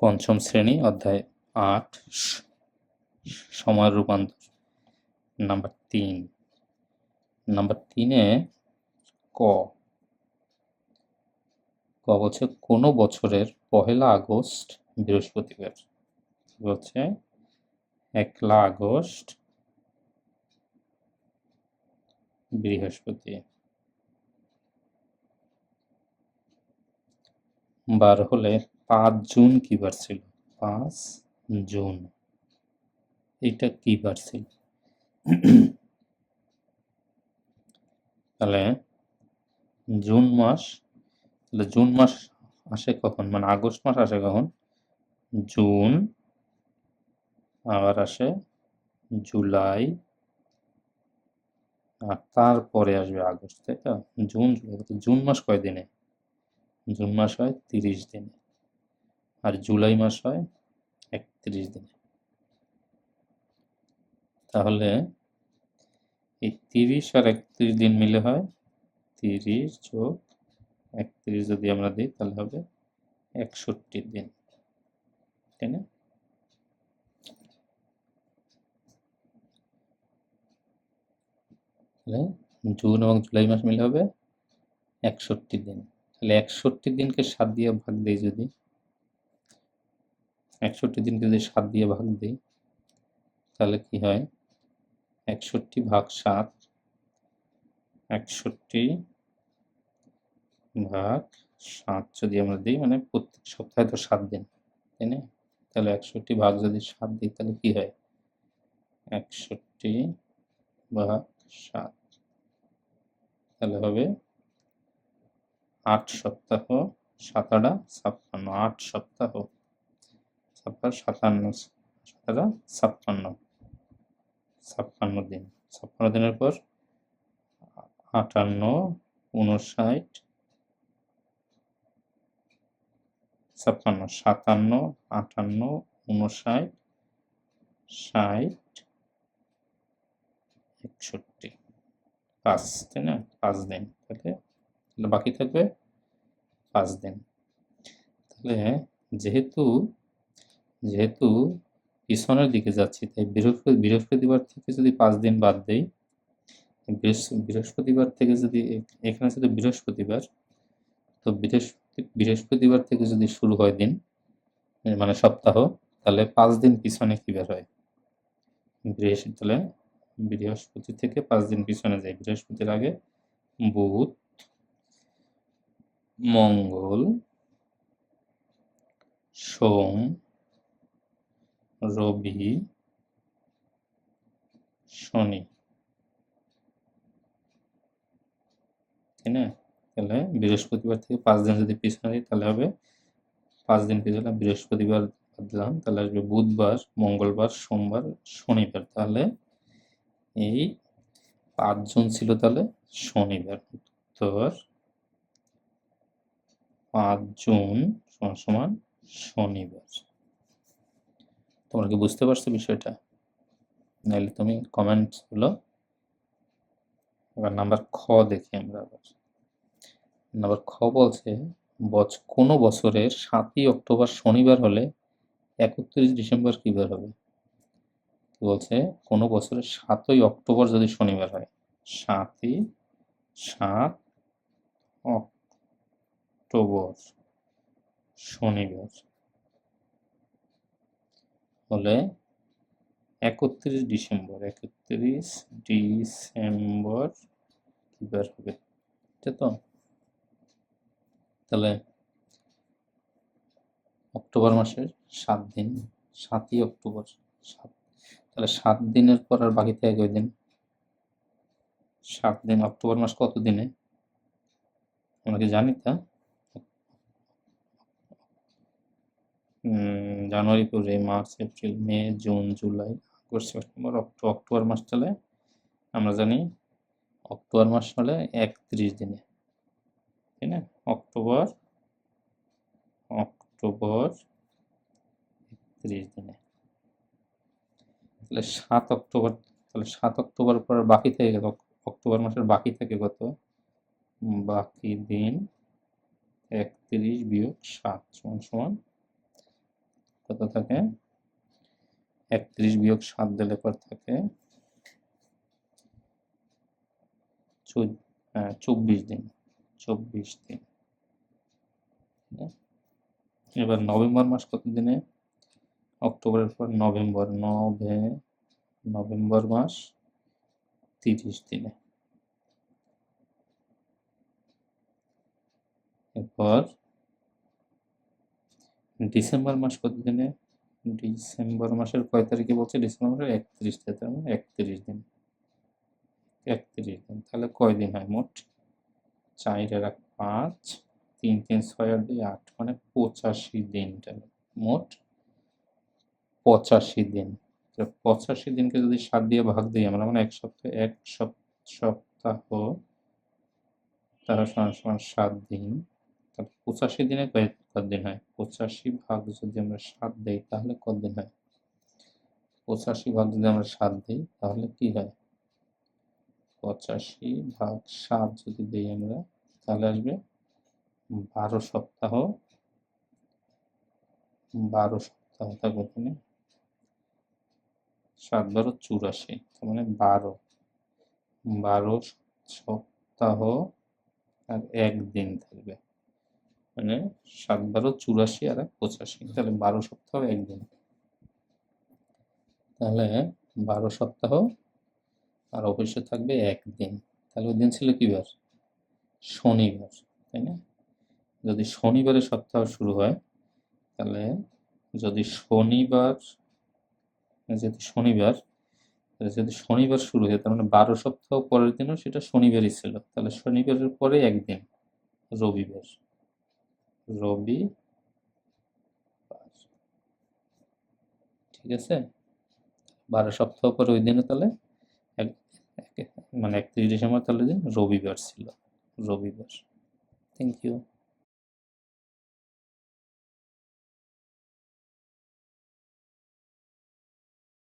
পঞ্চম শ্রেণী অধ্যায় ৮ সময়ের রূপান্তর। নাম্বার ৩ নাম্বার ৩-এ ক বলছে কোনো বছরের ১লা আগস্ট বৃহস্পতিবার। বলছে ১লা আগস্ট বৃহস্পতি বার হলে ৫ জুন কি বার ছিল? ৫ জুন এটা কি বার ছিল? তাহলে জুন মাস, তাহলে জুন মাস আসে কখন, মানে আগস্ট মাস আসে কখন? জুন, আবার আসে জুলাই, আর তারপরে আসবে আগস্ট, তাই তো? জুন জুলাই, জুন মাস কয় দিনে? জুন মাস হয় 30 দিনে, আর জুলাই মাস হয় 31 দিনে। তাহলে এই 30 আর 31 দিন মিলে হয় 30 যোগ 31 যদি আমরা দিই তাহলে হবে 61 দিন, তাই না? তাহলে জুন এবং জুলাই মাস মিলে হবে 61 দিন। তাহলে 61 দিনকে 7 দিয়ে ভাগ দিই, যদি 61 দিনকে যদি 7 দিয়ে ভাগ দিই তাহলে কি হয়? 61 ভাগ 7, 61 ভাগ 7 যদি আমরা দিই, মানে প্রত্যেক সপ্তাহে তো 7 দিন, তাই না? তাহলে 61 ভাগ যদি 7 দিই তাহলে কি হয়? 61 ভাগ 7, তাহলে হবে 8 সপ্তাহ, 7 56, 8 সপ্তাহ, 57, 57, 56 দিন। 56 দিনের পর 58, 59, 56, 57, 58, 59, 60, 61, 5, তাই না? 5 দিন। তাহলে বাকি থাকবে 5 দিন। তাহলে যেহেতু যেহেতু পিছনের দিকে যাচ্ছি, তাই বৃহস্পতিবার থেকে যদি 5 দিন বাদ দেই, বৃহস্পতিবার থেকে যদি এখানে যদি বৃহস্পতিবার, তো বৃহস্পতিবার থেকে যদি শুরু হয় দিন, মানে সপ্তাহ, তাহলে 5 দিন পিছনে কি বের হয়? তাহলে বৃহস্পতি থেকে 5 দিন পিছনে যায়। বৃহস্পতির আগে বুধ, মঙ্গল, সোম, রবি, শনি, তাই না? তাহলে বৃহস্পতিবার থেকে 5 দিন যদি পিছনে দিই তাহলে হবে 5 দিন পিছনে বৃহস্পতিবার দিলাম, তাহলে আসবে বুধবার, মঙ্গলবার, সোমবার, শনিবার। তাহলে এই 5 জুন ছিল তাহলে শনিবার। উত্তর 5 জুন সমান সমান শনিবার। তোমরা কি বুঝতে পারছো বিষয়টা? নাহলে তুমি কমেন্ট বলো। এবার নাম্বার খ দেখি আমরা আবার। নাম্বার খ বলছে কোনো বছরের 7ই অক্টোবর শনিবার হলে 31 ডিসেম্বর কি বার হবে? বলছে কোনো বছরের 7ই অক্টোবর যদি শনিবার হয়, 7 অক্টোবর শনিবার হলে 31 ডিসেম্বর কি বার হবে? ঠিক তো? তাহলে অক্টোবর মাসের 7 দিন, 7ই অক্টোবর, তাহলে 7 দিনের পর আর বাকি থাকে কয় দিন? 7 দিন। অক্টোবর মাস কত দিনে আমরা কি জানি তা? জানুয়ারি, ফেব্রুয়ারি, মার্চ, এপ্রিল, মে, জুন, জুলাই, আগস্ট, সেপ্টেম্বর, অক্টোবর মাস। তাহলে আমরা জানি অক্টোবর মাস হলে 31 দিনে, তাই না? অক্টোবর 31 দিনে। তাহলে 7 অক্টোবর, তাহলে 7 অক্টোবর পর বাকি থেকে গেল, অক্টোবর মাসের বাকি থাকে কত? বাকি দিন 31 বিয়োগ 7 সমান সমান কত থাকে 31 বিয়োগ 7 দিলে পর থাকে 24 দিন। 24 দিন। এবার নভেম্বর মাস কত দিনে? অক্টোবরের পর নভেম্বর, নভেম্বর মাস 30 দিনে। এরপর ডিসেম্বর মাস কত দিনে? ডিসেম্বর মাসের কয় তারিখে বলছে? ডিসেম্বর মাসের 31 তারিখ, 31 দিন। 31 দিন, তাহলে কয় দিন হয় মোট? 4 আর 5, 3 3 6 আর 2 8, মানে 85 দিন। মোট 85 দিন। 85 দিনকে যদি 7 দিয়ে ভাগ দিই আমরা, মানে এক সপ্তাহ, সপ্তাহ তারা সমান 7 দিন। তাহলে 85 দিনে কত দিন হয়? 85 ভাগ যদি আমরা 7 দেই তাহলে কত দিন হয়? 85 ভাগ যদি আমরা 7 দিই তাহলে কি হয়? 85 ভাগ 7 যদি দিই আমরা তাহলে আসবে 12 সপ্তাহ। 12 সপ্তাহ থাকবে এখানে। 7 12 84, তার মানে 12 সপ্তাহ আর 1 দিন থাকবে, মানে 7 12 84 আর 85, তাহলে 12 সপ্তাহ 1 দিন। তাহলে 12 সপ্তাহ আর অবশ্যই থাকবে 1 দিন। তাহলে ওই দিন ছিল কি বার? শনিবার, তাই না? যদি শনিবারে সপ্তাহ শুরু হয় তাহলে যদি শনিবার শুরু হয় তার মানে 12 সপ্তাহ পরের দিনও সেটা শনিবারই ছিল। তাহলে শনিবারের পরে 1 দিন রবিবার। ঠিক আছে? 12 সপ্তাহ পরে ওই দিনে তাহলে মানে 31 ডিসেম্বর তাহলে দিন রবিবার ছিল। রবিবার। Thank you.